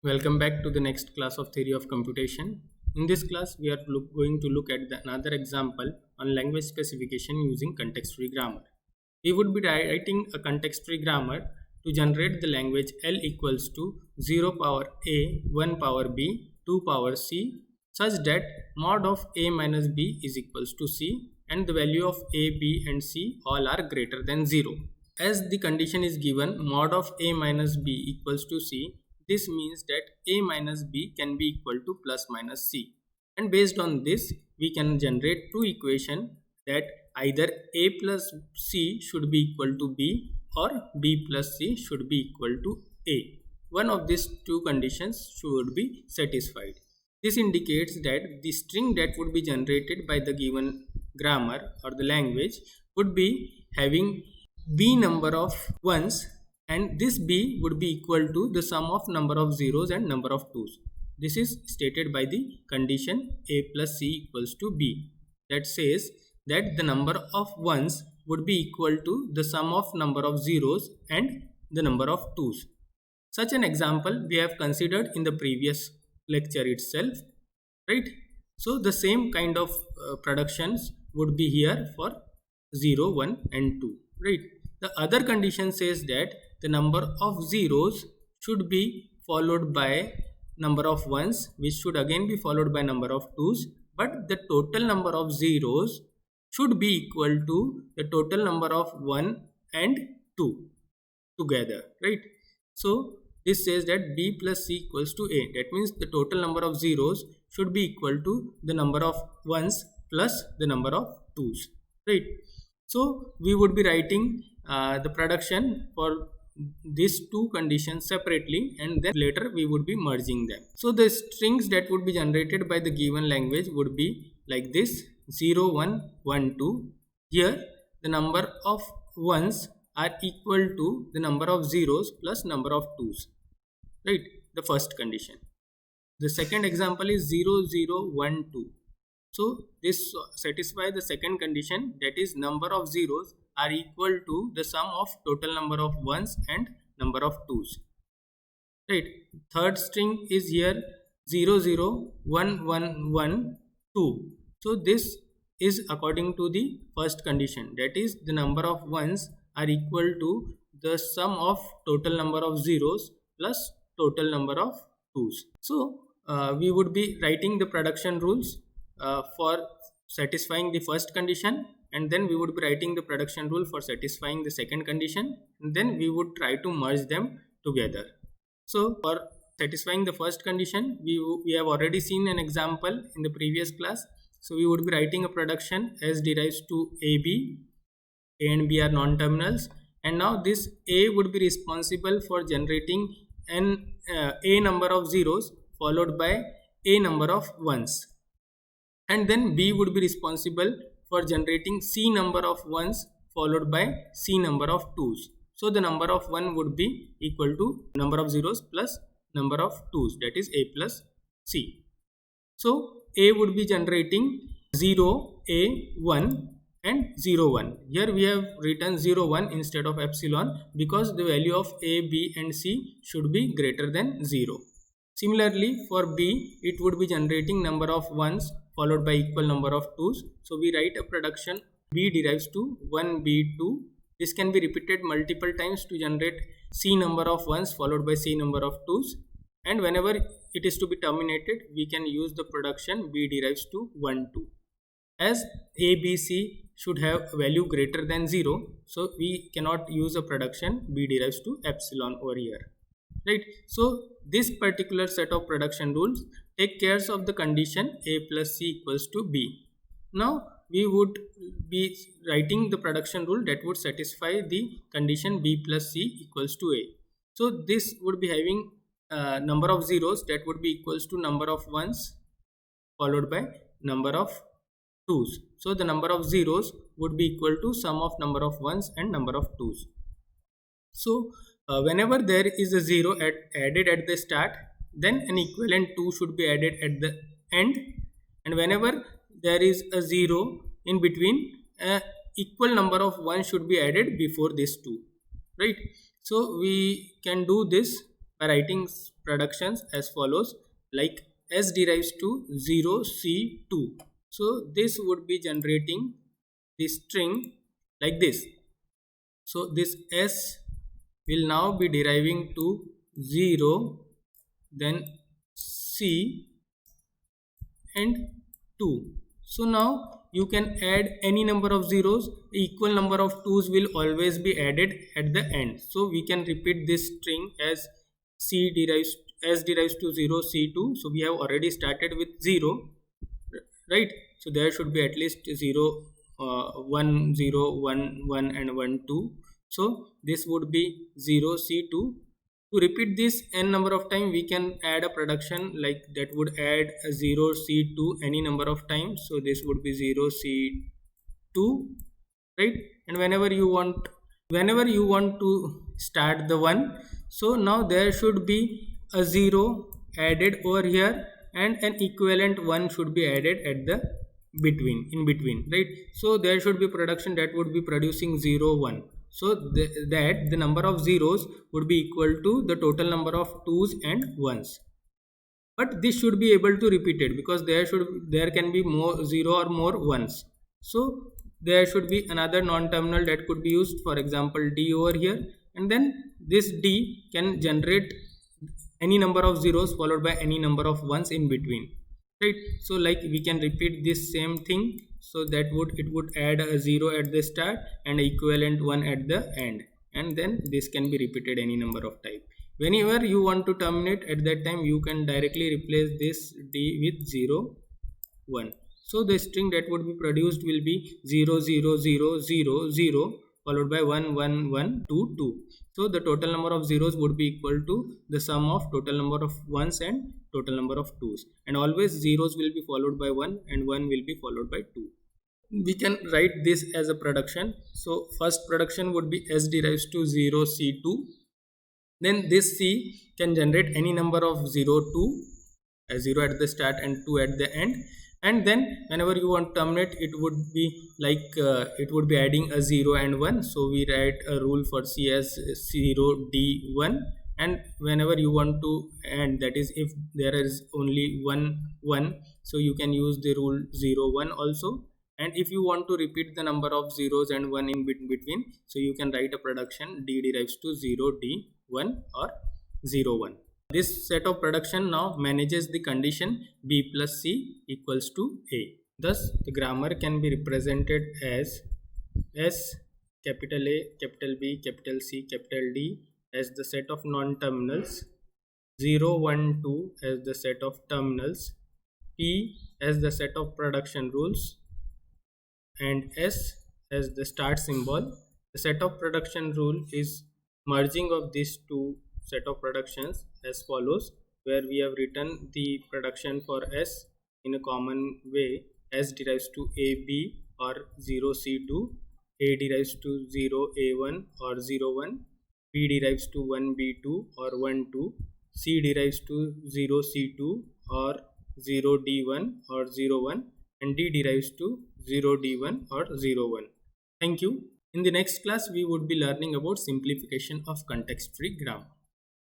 Welcome back to the next class of Theory of Computation. In this class, we are going to look at another example on language specification using context-free grammar. We would be writing a context-free grammar to generate the language L equals to 0 power A, 1 power B, 2 power C, such that mod of A minus B is equals to C and the value of A, B and C all are greater than 0. As the condition is given mod of A minus B equals to C, this means that A minus B can be equal to plus minus C. And based on this, we can generate two equations that either A plus C should be equal to B or B plus C should be equal to A. One of these two conditions should be satisfied. This indicates that the string that would be generated by the given grammar or the language would be having B number of ones, and this B would be equal to the sum of number of zeros and number of twos. This is stated by the condition A plus C equals to B, that says that the number of ones would be equal to the sum of number of zeros and the number of twos. Such an example we have considered in the previous lecture itself, right? So the same kind of productions would be here for 0, 1 and 2, right? The other condition says that the number of zeros should be followed by number of ones, which should again be followed by number of twos, but the total number of zeros should be equal to the total number of 1 and 2 together, right? So this says that B plus C equals to A. That means the total number of zeros should be equal to the number of ones plus the number of twos, right? So we would be writing the production for these two conditions separately, and then later we would be merging them. So the strings that would be generated by the given language would be like this: 0, 1, 1, 2. Here the number of ones are equal to the number of zeros plus number of twos, right? The first condition. The second example is 0, 0, 1, 2. So this satisfies the second condition, that is number of zeros are equal to the sum of total number of ones and number of twos, right? Third string is here 0, 0, 1, 1, 1, 2. So this is according to the first condition, that is the number of ones are equal to the sum of total number of zeros plus total number of twos. So we would be writing the production rules for satisfying the first condition, and then we would be writing the production rule for satisfying the second condition, and then we would try to merge them together. So for satisfying the first condition, we have already seen an example in the previous class. So we would be writing a production as derives to AB. A and B are non-terminals, and now this A would be responsible for generating a number of zeros followed by a number of ones, and then B would be responsible for generating C number of ones followed by C number of twos. So the number of 1 would be equal to number of zeros plus number of twos, that is A plus C. So A would be generating 0, A, 1 and 0, 1. Here we have written 0, 1 instead of epsilon because the value of A, B and C should be greater than 0. Similarly, for B, it would be generating number of ones followed by equal number of twos. So we write a production B derives to 1, B, 2. This can be repeated multiple times to generate C number of ones followed by C number of twos. And whenever it is to be terminated, we can use the production B derives to 1, 2. As A, B, C should have a value greater than 0, so we cannot use a production B derives to epsilon over here, right? So this particular set of production rules take care of the condition A plus C equals to B. Now we would be writing the production rule that would satisfy the condition B plus C equals to A. So this would be having number of zeros that would be equals to number of ones followed by number of twos. So the number of zeros would be equal to sum of number of ones and number of twos. So whenever there is a 0 added at the start, then an equivalent 2 should be added at the end, and whenever there is a 0 in between, equal number of 1 should be added before this 2, right? So we can do this by writing productions as follows, like S derives to 0 C2. So this would be generating the string like this. So this S will now be deriving to 0, then C and 2. So now you can add any number of zeros. Equal number of 2's will always be added at the end. So we can repeat this string as S derives to 0 C2. So we have already started with 0, right? So there should be at least 0, 1 0 1 1 and 1 2. So this would be 0 C2. To repeat this n number of time, we can add a production like that would add a 0 C2 any number of times. So this would be 0 C2, right? And whenever you want to start the 1, so now there should be a 0 added over here and an equivalent 1 should be added at the in between, right? So there should be production that would be producing 0 1. So that the number of zeros would be equal to the total number of 2's and 1's. But this should be able to repeat it because there can be more 0 or more 1's. So there should be another non-terminal that could be used, for example D over here, and then this D can generate any number of zeros followed by any number of 1's in between, right? So like we can repeat this same thing. So that it would add a 0 at the start and equivalent 1 at the end, and then this can be repeated any number of times. Whenever you want to terminate, at that time you can directly replace this D with 0 1. So the string that would be produced will be 0 0 0 0 0 followed by 1 1 1 2 2. So the total number of zeros would be equal to the sum of total number of 1's and total number of 2's, and always zeros will be followed by 1 and 1 will be followed by 2. We can write this as a production. So first production would be S derives to 0 C2. Then this C can generate any number of 0 2, 0 at the start and 2 at the end. And then whenever you want to terminate, it would be like it would be adding a 0 and 1. So we write a rule for C as 0 D1. And whenever you want to end, that is if there is only 1 1, so you can use the rule 0 1 also. And if you want to repeat the number of zeros and 1 in between, so you can write a production D derives to 0 D1 or 0 1. This set of production now manages the condition B plus C equals to A. Thus the grammar can be represented as S capital A, capital B, capital C, capital D as the set of non-terminals, 0 1 2 as the set of terminals, P as the set of production rules, and S as the start symbol. The set of production rule is merging of these two set of productions as follows, where we have written the production for S in a common way. S derives to AB or 0 C2, A derives to 0 A1 or 0 1, B derives to 1 B2 or 1 2, C derives to 0 C2 or 0 D1 or 0 1, and D derives to 0 D1 or 0 1. Thank you. In the next class, we would be learning about simplification of context-free grammar.